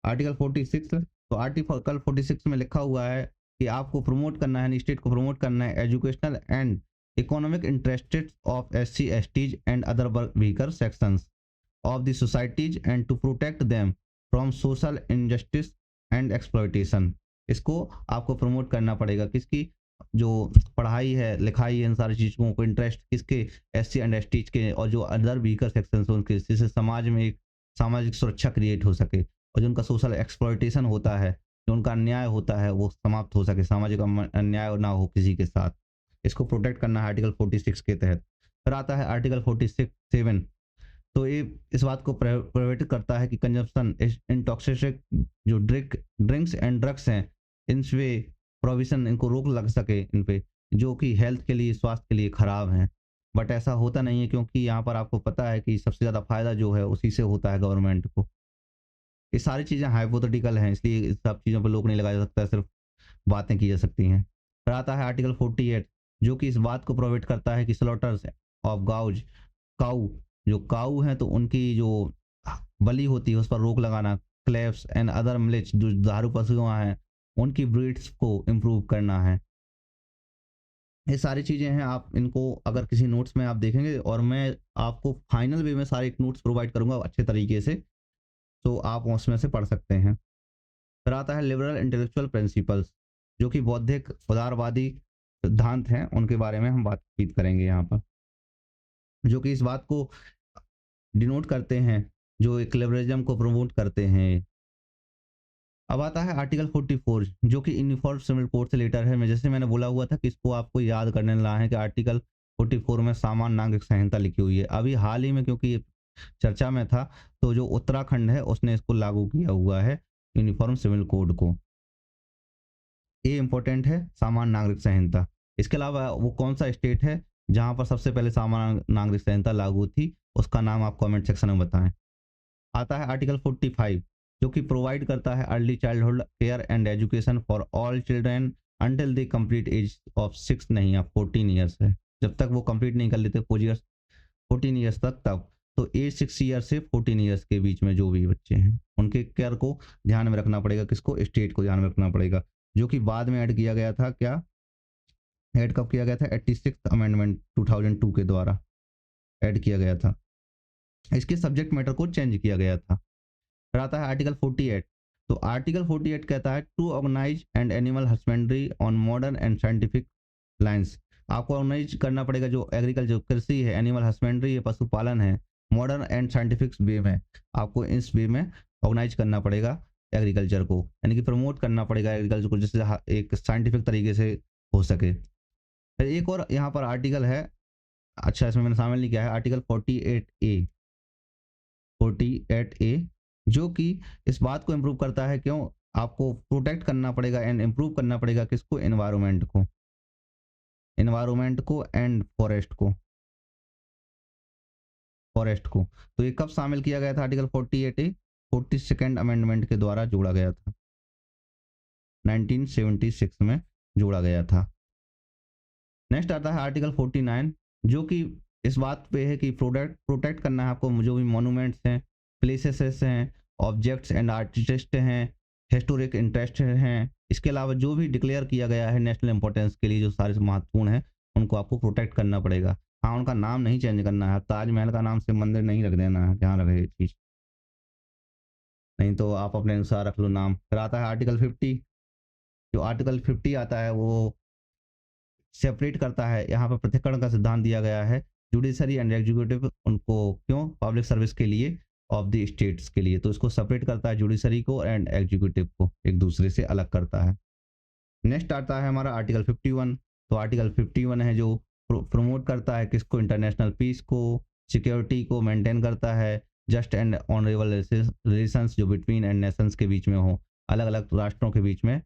आर्टिकल 46। तो आर्टिकल 46 में लिखा हुआ है कि आपको प्रमोट करना है, स्टेट को प्रमोट करना है educational and economic interested of SC, STs and other weaker sections of the societies and to protect them from social injustice and exploitation. इसको आपको प्रमोट करना पड़ेगा, किसकी, जो पढ़ाई है लिखाई है, इन सारी चीज़ों को इंटरेस्ट किसके, SC एंड STs के, और जो अदर वीकर सेक्शन उनके, जिससे समाज में एक सामाजिक सुरक्षा क्रिएट हो सके, और जो उनका सोशल एक्सप्लॉयटेशन होता है, जो उनका अन्याय होता है, वो समाप्त हो सके, सामाजिक अन्याय ना हो किसी के साथ। इसको प्रोटेक्ट करना है आर्टिकल 46 के तहत। फिर आता है आर्टिकल 47। तो ये इस बात को प्रोहिबिट करता है कि कंजप्शन इंटॉक्सिक जो ड्रिंक्स एंड ड्रग्स हैं, इनसे प्रोविजन, इनको रोक लग सके इन पे, जो कि हेल्थ के लिए, स्वास्थ्य के लिए खराब हैं। बट ऐसा होता नहीं है, क्योंकि यहाँ पर आपको पता है कि सबसे ज़्यादा फायदा जो है उसी से होता है गवर्नमेंट को। ये सारी चीज़ें हाइपोथेटिकल हैं, इसलिए इस सब चीज़ों पर लोग नहीं लगाया जा सकता, सिर्फ बातें की जा सकती हैं। फिर आता है आर्टिकल 48, जो कि इस बात को प्रोवाइड करता है कि स्लॉटर्स ऑफ गाउज, काऊ, जो काऊ हैं तो उनकी जो बलि होती है उस पर रोक लगाना, क्लेव्स एंड अदर मिलेट्स, जो दुधारू पशुओं हैं उनकी ब्रीड्स को इम्प्रूव करना है। ये सारी चीज़ें हैं, आप इनको अगर किसी नोट्स में आप देखेंगे, और मैं आपको फाइनल वे में सारे नोट्स प्रोवाइड करूंगा अच्छे तरीके से, तो आप उसमें से पढ़ सकते हैं। फिर आता है लिबरल इंटेलेक्चुअल प्रिंसिपल्स, जो कि बौद्धिक उदारवादी सिद्धांत हैं, उनके बारे में हम बातचीत करेंगे यहाँ पर, जो कि इस बात को डिनोट करते हैं, जो एक लिबरलिज्म को प्रमोट करते हैं। अब आता है आर्टिकल 44, जो कि यूनिफॉर्म सिविल कोड से लेटर है। मैं जैसे मैंने बोला हुआ था कि इसको आपको याद करने ला है कि आर्टिकल 44 में सामान्य नागरिक संहिता लिखी हुई है। अभी हाल ही में क्योंकि ये चर्चा में था, तो जो उत्तराखंड है उसने इसको लागू किया हुआ है, यूनिफॉर्म सिविल कोड को। ये इंपॉर्टेंट है, सामान्य नागरिक संहिता। इसके अलावा वो कौन सा स्टेट है जहां पर सबसे पहले सामान्य नागरिक संहिता लागू थी, उसका नाम आप कमेंट सेक्शन में बताएं। आता है आर्टिकल 45, जो कि प्रोवाइड करता है early childhood care and education for all children until the complete age of 6, नहीं आप 14 ईयर्स है, जब तक वो कंप्लीट नहीं कर लेते 14 ईयर्स तक, तब तो एज 6 ईयर से 14 ईयर्स के बीच में जो भी बच्चे हैं उनके केयर को ध्यान में रखना पड़ेगा, किसको, स्टेट को ध्यान में रखना पड़ेगा, जो कि बाद में ऐड किया गया था क्या, ऐड कब किया गया था? 86 अमेंडमेंट 2002 के द्वारा ऐड किया गया था। इसके सब्जेक्ट मैटर को चेंज किया गया था। फिर आता है आर्टिकल 48। तो आर्टिकल 48 कहता है to organise and animal husbandry on modern and scientific lines. आपको ऑर्गेनाइज करना पड़ेगा जो एग्रीकल्चर, जो कृषि है, एनिमल हस्बेंड्री है, पशुपालन है, मॉडर्न एंड साइंटिफिक वे में आपको इस वे में ऑर्गेनाइज करना पड़ेगा एग्रीकल्चर को, यानी कि प्रमोट करना पड़ेगा एग्रीकल्चर को, जिससे एक साइंटिफिक तरीके से हो सके। फिर एक और यहाँ पर आर्टिकल है, अच्छा इसमें मैंने शामिल नहीं किया है, आर्टिकल 48A, 48A, जो कि इस बात को इम्प्रूव करता है, क्यों आपको प्रोटेक्ट करना पड़ेगा एंड इम्प्रूव करना पड़ेगा किसको? एनवायरमेंट को, एनवायरमेंट को एंड फॉरेस्ट को, फॉरेस्ट को। तो ये कब शामिल किया गया था? आर्टिकल 48A 42nd अमेंडमेंट के द्वारा जोड़ा गया था, 1976 में जोड़ा गया था। नेक्स्ट आता है आर्टिकल 49, जो कि इस बात पे है कि प्रोटेक्ट करना है आपको जो भी मॉन्यूमेंट्स हैं, प्लेसेस हैं, ऑब्जेक्ट्स एंड आर्टिस्ट हैं, हिस्टोरिक इंटरेस्ट हैं, इसके अलावा जो भी डिक्लेयर किया गया है नेशनल इंपॉर्टेंस के लिए, जो सारे महत्वपूर्ण हैं, उनको आपको प्रोटेक्ट करना पड़ेगा। हाँ, उनका नाम नहीं चेंज करना है, ताजमहल का नाम से मंदिर नहीं रख देना है जहाँ रखे चीज़, नहीं तो आप अपने अनुसार रख लो नाम। फिर आता है आर्टिकल 50। जो आर्टिकल 50 आता है वो सेपरेट करता है, यहाँ पर पृथक्करण का सिद्धांत दिया गया है, जुडिशरी एंड एग्जीक्यूटिव उनको, क्यों? पब्लिक सर्विस के लिए, ऑफ द स्टेट्स के लिए। तो इसको सेपरेट करता है, जुडिशरी को एंड एग्जीक्यूटिव को एक दूसरे से अलग करता है। नेक्स्ट आता है हमारा आर्टिकल 51। तो आर्टिकल 51 है जो प्रमोट करता है किसको? इंटरनेशनल पीस को, सिक्योरिटी को मेंटेन करता है, जस्ट एंड ऑनरेबल रिलेशंस जो बिटवीन एंड नेशंस के बीच में हो, अलग अलग राष्ट्रों के बीच में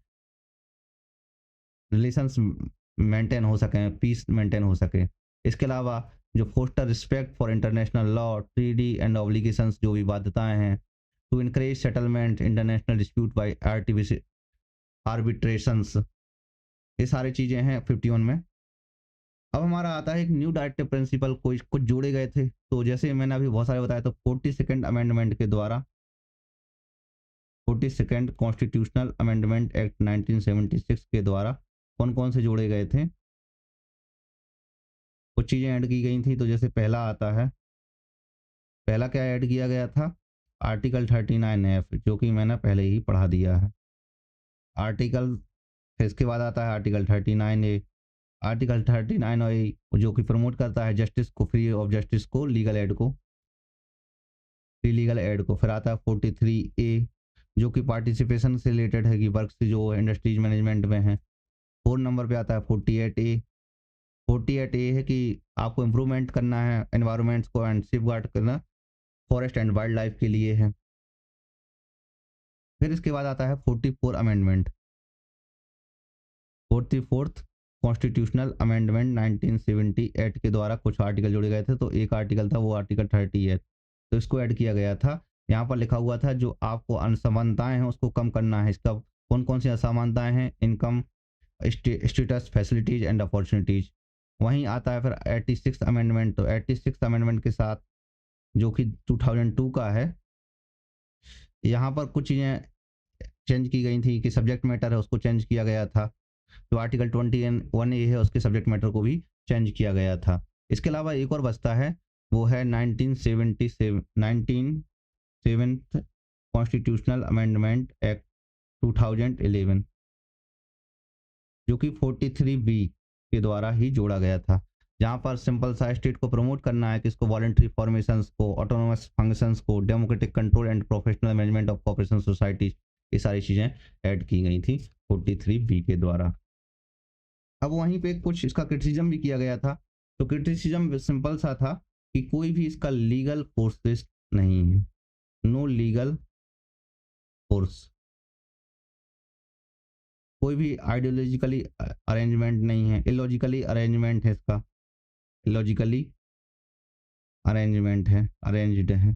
रिलेशंस मेंटेन हो सकें, पीस मेंटेन हो सके। इसके अलावा जो foster respect for international law, treaty and obligations, जो भी बाध्यताएं हैं, to encourage settlement international dispute by arbitrations, ये सारी चीज़ें हैं 51 में। अब हमारा आता है एक न्यू डायरेक्टिव प्रिंसिपल, कुछ जोड़े गए थे। तो जैसे मैंने अभी बहुत सारे बताया, तो 42nd अमेंडमेंट के द्वारा, 42nd कॉन्स्टिट्यूशनल अमेंडमेंट एक्ट 1976 के द्वारा कौन कौन से जोड़े गए थे? कुछ चीज़ें ऐड की गई थी। तो जैसे पहला आता है, पहला क्या ऐड किया गया था? आर्टिकल 39F, जो कि मैंने पहले ही पढ़ा दिया है। आर्टिकल, फिर इसके बाद आता है आर्टिकल 39A। आर्टिकल 39A जो कि प्रमोट करता है जस्टिस को, फ्री ऑफ जस्टिस को, लीगल एड को, फ्री लीगल एड को। फिर आता है 43A, जो कि पार्टिसिपेशन से रिलेटेड है, कि वर्क जो इंडस्ट्रीज मैनेजमेंट में है। 4 नंबर पे आता है 48A। 48A है कि आपको इम्प्रूवमेंट करना है एनवायरनमेंट्स को एंड सेफगार्ड करना फॉरेस्ट एंड वाइल्ड लाइफ के लिए है। फिर इसके बाद आता है 44 अमेंडमेंट, 44th कॉन्स्टिट्यूशनल अमेंडमेंट 1978 के द्वारा कुछ आर्टिकल जोड़े गए थे। तो एक आर्टिकल था वो आर्टिकल 30 है, तो इसको ऐड किया गया था। यहाँ पर लिखा हुआ था जो आपको असमानताएं हैं उसको कम करना है। इसका कौन कौन सी असमानताएं हैं? Income, status, facilities and opportunities. वहीं आता है फिर 86 अमेंडमेंट। तो 86 अमेंडमेंट के साथ, जो कि 2002 का है, यहाँ पर कुछ चीज़ें चेंज की गई थी, कि सब्जेक्ट मैटर है उसको चेंज किया गया था। जो आर्टिकल 21A है उसके सब्जेक्ट मैटर को भी चेंज किया गया था। इसके अलावा एक और बचता है, वो है 1977 कॉन्स्टिट्यूशनल अमेंडमेंट एक्ट 2011, जो कि 43B के द्वारा ही जोड़ा गया था, जहाँ पर सिंपल सा स्टेट को प्रमोट करना है, किसको? वॉलंटरी फॉर्मेशंस को, ऑटोनोमस फंक्शंस को, democratic control and professional management of corporation societies, ये सारी चीज़ें ऐड की गई थी 43B के द्वारा। अब वहीं पे कुछ इसका क्रिटिसिज्म भी किया गया था। तो क्रिटिसिज्म सिंपल सा था कि कोई भी इसका लीगल फोर्सेस नहीं है, नो लीगल फोर्स, कोई भी आइडियोलॉजिकली अरेंजमेंट नहीं है, इलॉजिकली अरेंजमेंट है इसका, इलॉजिकली अरेंजमेंट है, अरेंज्ड है,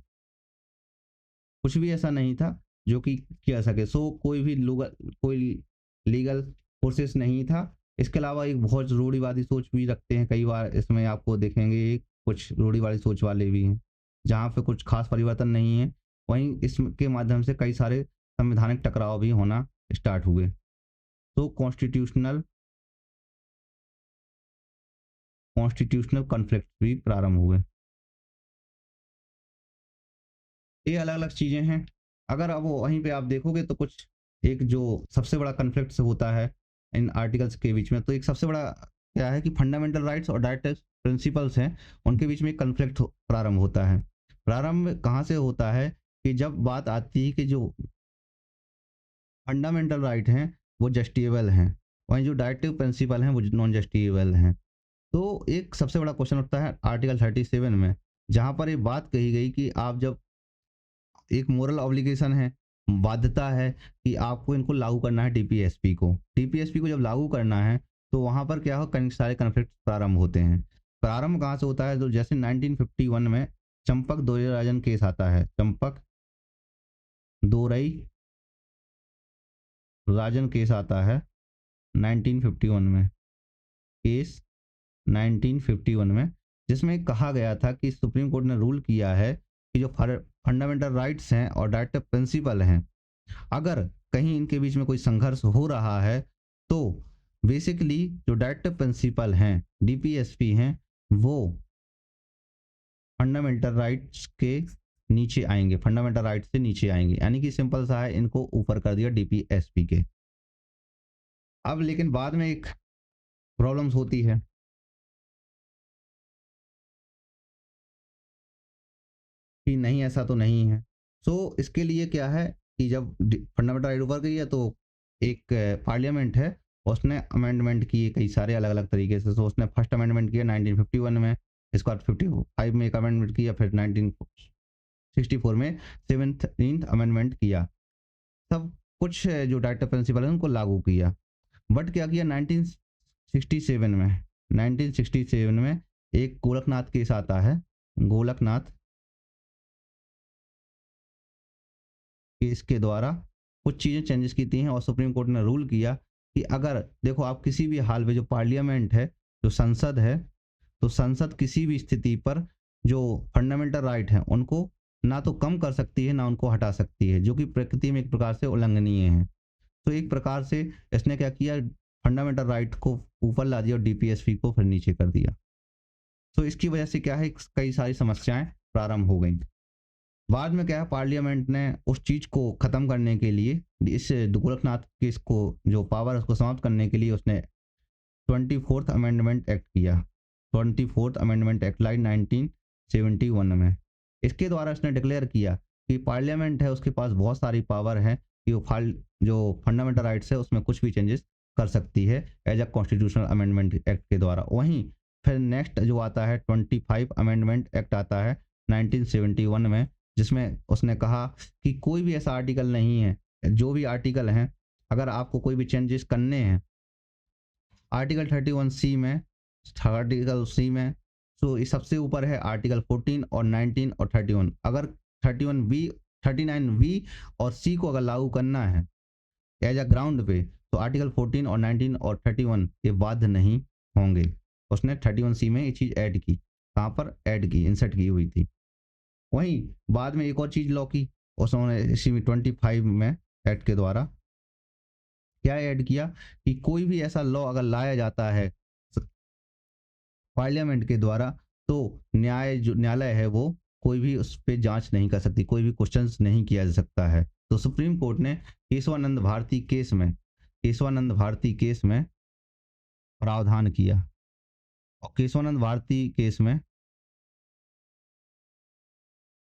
कुछ भी ऐसा नहीं था जो कि किया सके। सो कोई भी कोई लीगल प्रोसेस नहीं था। इसके अलावा एक बहुत रूढ़िवादी सोच भी रखते हैं, कई बार इसमें आपको देखेंगे कुछ रूढ़िवादी सोच वाले भी हैं, जहाँ पे कुछ खास परिवर्तन नहीं है। वहीं इसके माध्यम से कई सारे संवैधानिक टकराव भी होना स्टार्ट हुए। तो कॉन्स्टिट्यूशनल कॉन्स्टिट्यूशनल कॉन्फ्लिक्ट भी प्रारंभ हुए। ये अलग अलग चीजें हैं। अगर अब वहीं पे आप देखोगे तो कुछ एक जो सबसे बड़ा कॉन्फ्लिक्ट होता है इन आर्टिकल्स के बीच में, तो एक सबसे बड़ा क्या है कि फंडामेंटल राइट्स और डायरेक्टिव प्रिंसिपल्स हैं, उनके बीच में एक कॉन्फ्लिक्ट प्रारंभ होता है। प्रारंभ कहाँ से होता है कि जब बात आती है कि जो फंडामेंटल राइट हैं वो जस्टिएबल हैं, वहीं जो डायरेक्टिव प्रिंसिपल हैं वो नॉन जस्टिएबल हैं। तो एक सबसे बड़ा क्वेश्चन उठता है आर्टिकल 37 में, जहाँ पर ये बात कही गई कि आप जब एक मोरल ऑब्लिगेशन है, बाध्यता है कि आपको इनको लागू करना है टीपीएसपी को। टीपीएसपी को जब लागू करना है तो वहाँ पर क्या हो, कई सारे कन्फ्लिक्ट प्रारंभ होते हैं। प्रारंभ कहाँ से होता है, तो जैसे 1951 में चंपक दोराइजन केस आता है। चंपक दोरई राजन केस आता है 1951 में, केस 1951 में, जिसमें कहा गया था कि सुप्रीम कोर्ट ने रूल किया है कि जो फंडामेंटल राइट्स हैं और डायरेक्टिव प्रिंसिपल हैं, अगर कहीं इनके बीच में कोई संघर्ष हो रहा है तो बेसिकली जो डायरेक्टिव प्रिंसिपल हैं, डीपीएसपी हैं, वो फंडामेंटल राइट्स के नीचे आएंगे, फंडामेंटल राइट्स से नीचे आएंगे, यानी कि सिंपल सा है, इनको ऊपर कर दिया डीपीएसपी के। अब लेकिन बाद में एक प्रॉब्लम्स होती है कि नहीं, ऐसा तो नहीं है। सो इसके लिए क्या है कि जब फंडामेंटल राइट ऊपर गई है तो एक पार्लियामेंट है, उसने अमेंडमेंट किए कई सारे अलग अलग तरीके से। तो उसने फर्स्ट अमेंडमेंट किया 1951 में, इसके बाद 55 में एक अमेंडमेंट किया, फिर 1964 में 17th अमेंडमेंट किया। सब कुछ जो डायरेक्टिव प्रिंसिपल है उनको लागू किया। बट क्या किया 1967 में एक गोलकनाथ केस आता है। गोलकनाथ केस के द्वारा कुछ चीज़ें चेंजेस की थी हैं और सुप्रीम कोर्ट ने रूल किया कि अगर देखो आप किसी भी हाल में जो पार्लियामेंट है, जो संसद है, तो संसद किसी भी स्थिति पर जो फंडामेंटल राइट है उनको ना तो कम कर सकती है ना उनको हटा सकती है, जो कि प्रकृति में एक प्रकार से उल्लंघनीय है। तो एक प्रकार से इसने क्या किया, फंडामेंटल राइट को ऊपर ला दिया और डीपीएसपी को फिर नीचे कर दिया। तो इसकी वजह से क्या है, कई सारी समस्याएं प्रारंभ हो गई। बाद में क्या है, पार्लियामेंट ने उस चीज को खत्म करने के लिए, इस गोरखनाथ केस को जो पावर है उसको समाप्त करने के लिए उसने 24th अमेंडमेंट एक्ट किया। 24th अमेंडमेंट एक्ट लाई 1971 में। इसके द्वारा उसने डिक्लेयर किया कि पार्लियामेंट है उसके पास बहुत सारी पावर है कि वो जो फंडामेंटल राइट्स है उसमें कुछ भी चेंजेस कर सकती है as a constitutional amendment act के द्वारा। वहीं फिर नेक्स्ट जो आता है 25 अमेंडमेंट एक्ट आता है 1971 में, जिसमें उसने कहा कि कोई भी ऐसा आर्टिकल नहीं है, जो भी आर्टिकल हैं, अगर आपको कोई भी चेंजेस करने हैं आर्टिकल 31 सी में, सो इस सबसे ऊपर है आर्टिकल 14 और 19 और 31। अगर 31 बी 39 बी और सी को अगर लागू करना है एज अ ग्राउंड पे, तो आर्टिकल 14 और 19 और 31 ये बाध्य नहीं होंगे। उसने 31 सी में ये चीज़ ऐड की, कहाँ पर ऐड की, इंसर्ट की हुई थी। वहीं बाद में एक और चीज़ लॉ की उसने इसी में 25 में एक्ट के द्वारा क्या ऐड किया कि कोई भी ऐसा लॉ अगर लाया जाता है पार्लियामेंट के द्वारा, तो जो न्यायालय है वो कोई भी उस पर जांच नहीं कर सकती, कोई भी क्वेश्चंस नहीं किया जा सकता है। तो सुप्रीम कोर्ट ने केशवानंद भारती केस में प्रावधान किया, और केशवानंद भारती केस में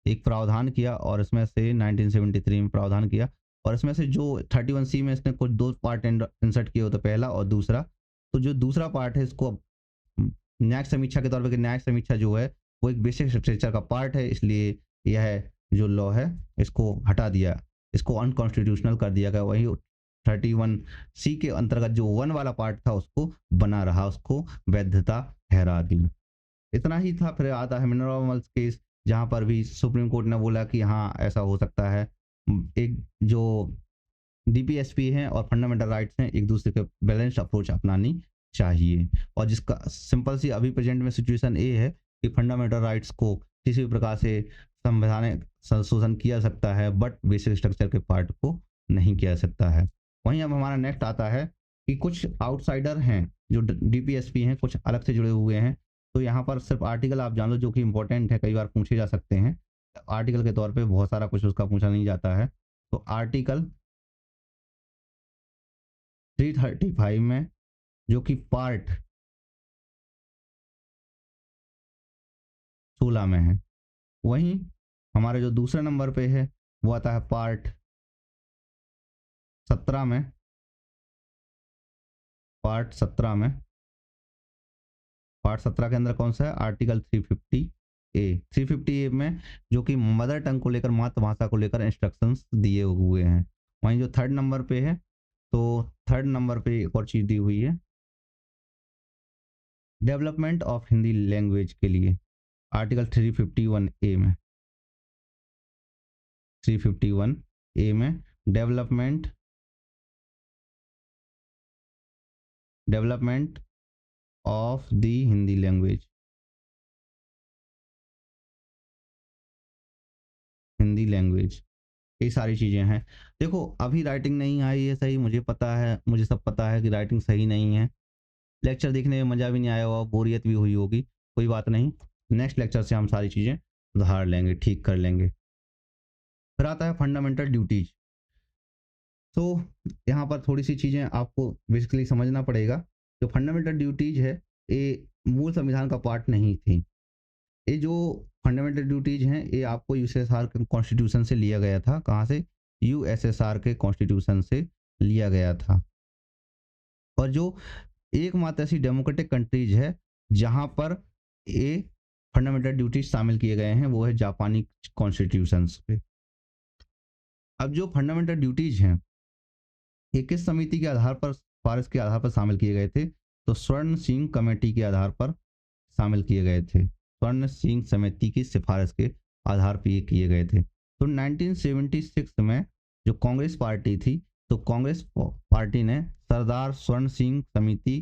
एक प्रावधान किया और इसमें से 1973 में प्रावधान किया, और इसमें से जो 31 सी में इसने कुछ दो पार्ट इंसर्ट किए होते, पहला और दूसरा। तो जो दूसरा पार्ट है इसको न्यायिक समीक्षा के तौर पर, न्यायिक समीक्षा जो है वो एक बेसिक स्ट्रक्चर का पार्ट है, इसलिए यह जो लॉ है इसको हटा दिया, इसको अनकॉन्स्टिट्यूशनल कर दिया गया। वही 31 सी के अंतर्गत जो 1 वाला पार्ट था उसको बना रहा, उसको वैधता ठहरा दी। इतना ही था। फिर आता है मिनरल्स केस, जहाँ पर भी सुप्रीम कोर्ट ने बोला कि हाँ ऐसा हो सकता है, एक जो डीपीएसपी हैं और फंडामेंटल राइट्स हैं एक दूसरे के बैलेंस्ड अप्रोच अपनानी चाहिए। और जिसका सिंपल सी अभी प्रेजेंट में सिचुएशन ये है कि फंडामेंटल राइट्स को किसी भी प्रकार से संवैधानिक संशोधन किया सकता है, बट बेसिक स्ट्रक्चर के पार्ट को नहीं किया सकता है। वहीं अब हमारा नेक्स्ट आता है कि कुछ आउटसाइडर हैं जो डीपीएसपी हैं, कुछ अलग से जुड़े हुए हैं, तो यहाँ पर सिर्फ आर्टिकल आप जान लो जो कि इंपॉर्टेंट है, कई बार पूछे जा सकते हैं आर्टिकल के तौर पे, बहुत सारा कुछ उसका पूछा नहीं जाता है। तो आर्टिकल 335 में जो कि पार्ट 16 में है, वहीं हमारे जो दूसरे नंबर पे है वो आता है पार्ट 17 में। पार्ट 17 में, पार्ट 17 के अंदर कौन सा है, आर्टिकल 350 ए। 350 ए में जो कि मदर टंग को लेकर, मातृभाषा को लेकर इंस्ट्रक्शंस दिए हुए हैं। वहीं जो थर्ड नंबर पे है, तो थर्ड नंबर पे एक और चीज दी हुई है, डेवलपमेंट ऑफ हिंदी लैंग्वेज के लिए, आर्टिकल 351 ए में। 351 ए में development of the Hindi language, Hindi language, ये सारी चीज़ें हैं। देखो अभी राइटिंग नहीं आई है सही, मुझे पता है, मुझे सब पता है कि राइटिंग सही नहीं है, लेक्चर देखने में मज़ा भी नहीं आया होगा, बोरियत भी हुई होगी, कोई बात नहीं, नेक्स्ट लेक्चर से हम सारी चीज़ें सुधार लेंगे, ठीक कर लेंगे। फिर आता है फंडामेंटल ड्यूटीज। तो यहाँ पर थोड़ी सी चीज़ें आपको बेसिकली समझना पड़ेगा। जो फंडामेंटल ड्यूटीज है ये मूल संविधान का पार्ट नहीं थी। ये जो फंडामेंटल ड्यूटीज हैं ये आपको यूएसएसआर के कॉन्स्टिट्यूशन से लिया गया था। कहाँ से, यूएसएसआर के कॉन्स्टिट्यूशन से लिया गया था। और जो एकमात्र ऐसी डेमोक्रेटिक कंट्रीज है जहाँ पर ये फंडामेंटल ड्यूटीज शामिल किए गए हैं वो है जापानी कॉन्स्टिट्यूशन पे। अब जो फंडामेंटल ड्यूटीज हैं ये किस समिति के आधार पर, सिफारिश के आधार पर शामिल किए गए थे, तो स्वर्ण सिंह कमेटी के आधार पर शामिल किए गए थे। स्वर्ण सिंह समिति की सिफारिश के आधार पर ये किए गए थे। तो 1976 में जो कांग्रेस पार्टी थी, तो कांग्रेस पार्टी ने सरदार स्वर्ण सिंह समिति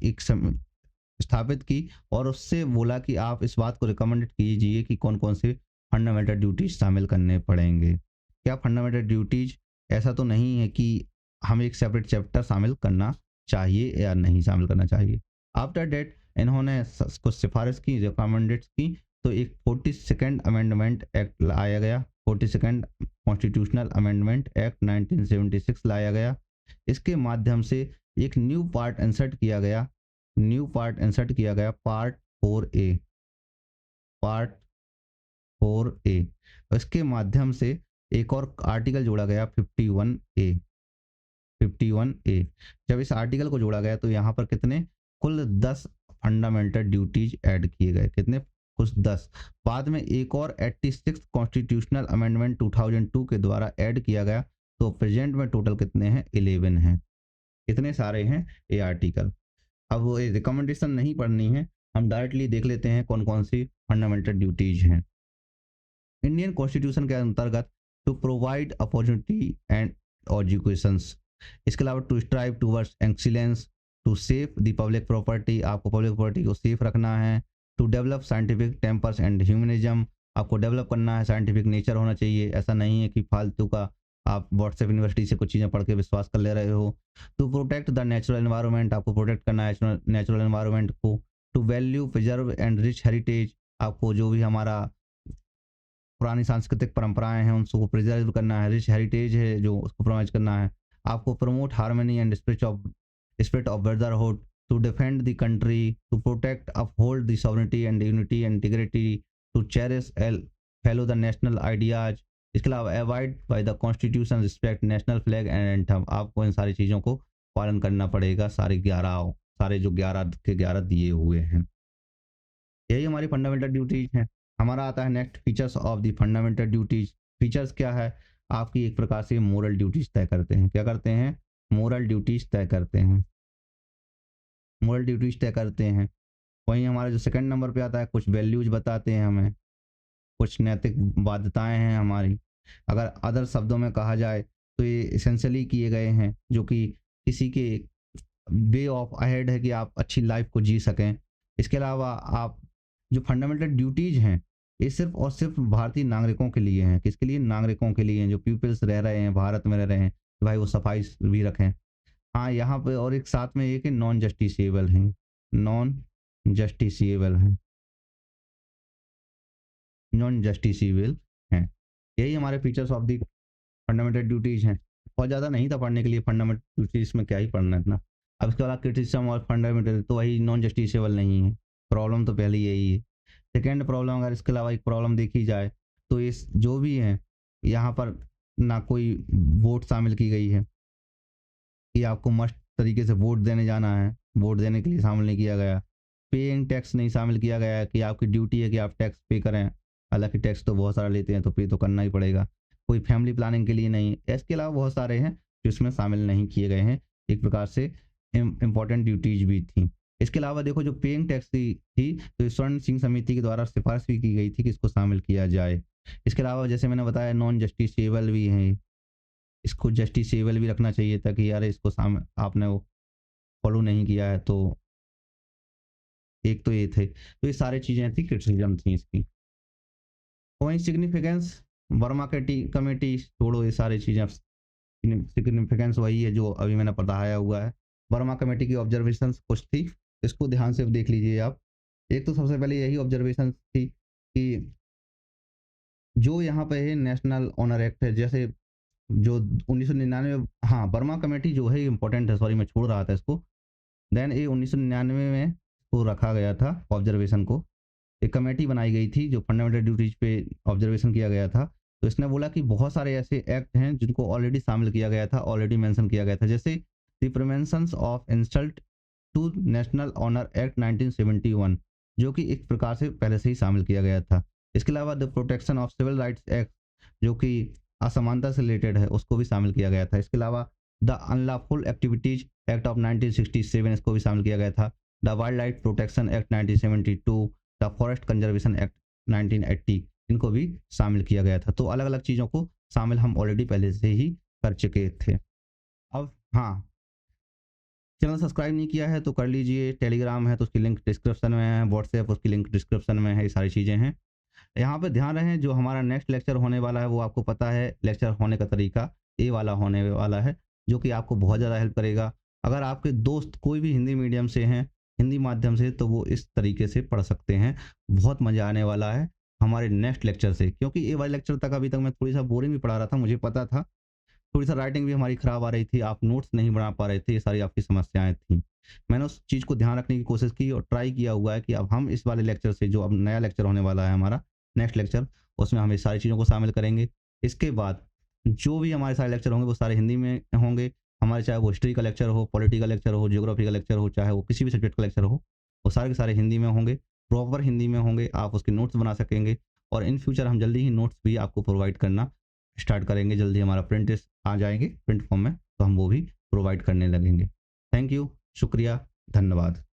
एक स्थापित की और उससे बोला कि आप इस बात को रिकमेंडेड कीजिए कि कौन कौन से फंडामेंटल ड्यूटीज शामिल करने पड़ेंगे। क्या फंडामेंटल ड्यूटीज, ऐसा तो नहीं है कि हमें एक सेपरेट चैप्टर शामिल करना चाहिए या नहीं शामिल करना चाहिए। आफ्टर डेट इन्होंने कुछ सिफारिश की, रिकमेंडेड की, तो एक 42nd अमेंडमेंट एक्ट लाया गया, 42nd कॉन्स्टिट्यूशनल अमेंडमेंट एक्ट 1976 लाया गया। इसके माध्यम से एक न्यू पार्ट इंसर्ट किया गया, पार्ट 4A, पार्ट 4A। इसके माध्यम से एक और आर्टिकल जोड़ा गया 51A। जब इस आर्टिकल को जोड़ा गया तो यहाँ पर कितने, कुल 10 फंडामेंटल ड्यूटीज ऐड किए गए। कितने, कुछ 10। बाद में एक और 86 कॉन्स्टिट्यूशनल अमेंडमेंट 2002 के द्वारा ऐड किया गया, तो प्रेजेंट में टोटल कितने हैं, 11 हैं। कितने सारे हैं ये आर्टिकल। अब ये रिकमेंडेशन नहीं पढ़नी है, हम डायरेक्टली देख लेते हैं कौन कौन सी फंडामेंटल ड्यूटीज हैं। इंडियन कॉन्स्टिट्यूशन के अंतर्गत to provide opportunity and educations, इसके अलावा to strive towards excellence, to safe the public property, आपको पब्लिक प्रॉपर्टी को सेफ रखना है, to develop scientific tempers and humanism, आपको डेवलप करना है, साइंटिफिक नेचर होना चाहिए, ऐसा नहीं है कि फालतू का आप व्हाट्सएप यूनिवर्सिटी से कुछ चीज़ें पढ़ के विश्वास कर ले रहे हो। To protect the natural environment, आपको प्रोटेक्ट करना है नेचुरल एनवायरनमेंट को। To value preserve and rich heritage, आपको जो भी हमारा पुरानी सांस्कृतिक परंपराएं हैं उनको प्रिजर्व करना है, रिच हेरिटेज है जो उसको प्रोवाइड करना है। आपको promote harmony and spirit of brotherhood, to defend the country, to protect uphold the sovereignty and unity and integrity, to cherish fellow the national ideas. इसके अलावा avoid by the constitution respect national flag and anthem, आपको इन सारी चीज़ों को पालन करना पड़ेगा। सारे जो 11 के 11 दिए हुए हैं, यही हमारी फंडामेंटल ड्यूटीज हैं। हमारा आता है next, features of the fundamental duties. Features क्या है, आपकी एक प्रकार से मोरल ड्यूटीज तय करते हैं। क्या करते हैं, मोरल ड्यूटीज तय करते हैं, मोरल ड्यूटीज तय करते हैं। वहीं हमारा जो सेकंड नंबर पे आता है, कुछ वैल्यूज बताते हैं हमें, कुछ नैतिक बाध्यताएं हैं हमारी। अगर अदर शब्दों में कहा जाए तो ये इसेंशियली किए गए हैं जो कि किसी के वे ऑफ अहेड है कि आप अच्छी लाइफ को जी सकें। इसके अलावा आप जो फंडामेंटल ड्यूटीज हैं ये सिर्फ और सिर्फ भारतीय नागरिकों के लिए हैं। किसके लिए, नागरिकों के लिए, जो पीपल्स रह रहे हैं भारत में रह रहे हैं, तो भाई वो सफाई भी रखें। हाँ यहाँ पे और एक साथ में एक नॉन जस्टिसेबल हैं, नॉन जस्टिसेबल हैं, नॉन जस्टिसेबल हैं। यही हमारे features of the fundamental duties हैं। बहुत ज़्यादा नहीं था पढ़ने के लिए, फंडामेंटल ड्यूटीज में क्या ही पढ़ना इतना। अब इसके बाद क्रिटिसिज्म और फंडामेंटल तो वही नॉन जस्टिसेबल नहीं है। प्रॉब्लम तो पहले यही है। सेकेंड प्रॉब्लम, अगर इसके अलावा एक प्रॉब्लम देखी जाए तो इस जो भी है यहाँ पर ना कोई वोट शामिल की गई है कि आपको मस्ट तरीके से वोट देने जाना है, वोट देने के लिए शामिल नहीं किया गया। पेइंग टैक्स नहीं शामिल किया गया है कि आपकी ड्यूटी है कि आप टैक्स पे करें, हालांकि टैक्स तो बहुत सारा लेते हैं तो पे तो करना ही पड़ेगा। कोई फैमिली प्लानिंग के लिए नहीं, इसके अलावा बहुत सारे हैं जो इसमें शामिल नहीं किए गए हैं। एक प्रकार से इम्पोर्टेंट ड्यूटीज भी थी। इसके अलावा देखो जो पेइंग टैक्स थी तो स्वर्ण सिंह समिति के द्वारा सिफारिश भी की गई थी कि इसको शामिल किया जाए। इसके अलावा जैसे मैंने बताया नॉन जस्टिसेबल भी हैं, इसको जस्टिसेबल भी रखना चाहिए था कि यार इसको आपने वो फॉलो नहीं किया है। तो एक तो ये थे, तो ये सारी चीज़ें थी, क्रिटिसिज्म थी इसकी। कोई सिग्निफिकेंस, वर्मा कमेटी छोड़ो, ये सारी चीज़ें। सिग्निफिकेंस वही है जो अभी मैंने पढ़ाया हुआ है। वर्मा कमेटी की ऑब्जर्वेशन कुछ थी, इसको ध्यान से देख लीजिए आप। एक तो सबसे पहले यही ऑब्जर्वेशन थी कि जो यहाँ पे है नेशनल ऑनर एक्ट है, जैसे जो 1999, हाँ वर्मा कमेटी जो है इंपॉर्टेंट है, सॉरी मैं छोड़ रहा था इसको। देन ये 1999 में को रखा गया था ऑब्जर्वेशन को। एक कमेटी बनाई गई थी जो फंडामेंटल ड्यूटीज पे ऑब्जर्वेशन किया गया था। तो इसने बोला कि बहुत सारे ऐसे एक्ट हैं जिनको ऑलरेडी शामिल किया गया था, ऑलरेडी मेंशन किया गया था, जैसे the prevention of insult to national honour act 1971, जो कि एक प्रकार से पहले से ही शामिल किया गया था। इसके अलावा the protection of civil rights act, जो कि असमानता से रिलेटेड है, उसको भी शामिल किया गया था। इसके अलावा the unlawful activities act of 1967, इसको भी शामिल किया गया था। The wild life protection act 1972, the forest conservation act 1980, इनको भी शामिल किया गया था। तो अलग अलग चीज़ों को शामिल हम ऑलरेडी पहले से ही कर चुके थे। अब हाँ, चैनल सब्सक्राइब नहीं किया है तो कर लीजिए। टेलीग्राम है तो उसकी लिंक डिस्क्रिप्शन में है, व्हाट्सएप उसकी लिंक डिस्क्रिप्शन में है, ये सारी चीज़ें हैं। यहाँ पे ध्यान रखें, जो हमारा नेक्स्ट लेक्चर होने वाला है वो आपको पता है लेक्चर होने का तरीका ए वाला होने वाला है, जो कि आपको बहुत ज़्यादा हेल्प करेगा। अगर आपके दोस्त कोई भी हिंदी मीडियम से हैं, हिंदी माध्यम से, तो वो इस तरीके से पढ़ सकते हैं। बहुत मज़ा आने वाला है हमारे नेक्स्ट लेक्चर से, क्योंकि ए वाले लेक्चर तक अभी तक मैं थोड़ी सा बोरिंग भी पढ़ा रहा था, मुझे पता था। थोड़ी सा राइटिंग भी हमारी ख़राब आ रही थी, आप नोट्स नहीं बना पा रहे थे, ये सारी आपकी समस्याएं थी। मैंने उस चीज़ को ध्यान रखने की कोशिश की और ट्राई किया हुआ है कि अब हम इस वाले लेक्चर से, जो अब नया लेक्चर होने वाला है हमारा नेक्स्ट लेक्चर, उसमें हम ये सारी चीज़ों को शामिल करेंगे। इसके बाद जो भी हमारे सारे लेक्चर होंगे वो सारे हिंदी में होंगे हमारे, चाहे वो हिस्ट्री का लेक्चर हो, पॉलिटी का लेक्चर हो, ज्योग्राफी का लेक्चर हो, चाहे वो किसी भी सब्जेक्ट का लेक्चर हो, वो सारे के सारे हिंदी में होंगे, प्रॉपर हिंदी में होंगे। आप उसके नोट्स बना सकेंगे और इन फ्यूचर हम जल्दी ही नोट्स भी आपको प्रोवाइड करना स्टार्ट करेंगे। जल्दी हमारा प्रिंट आ जाएंगे प्रिंट फॉर्म में, तो हम वो भी प्रोवाइड करने लगेंगे। थैंक यू, शुक्रिया, धन्यवाद।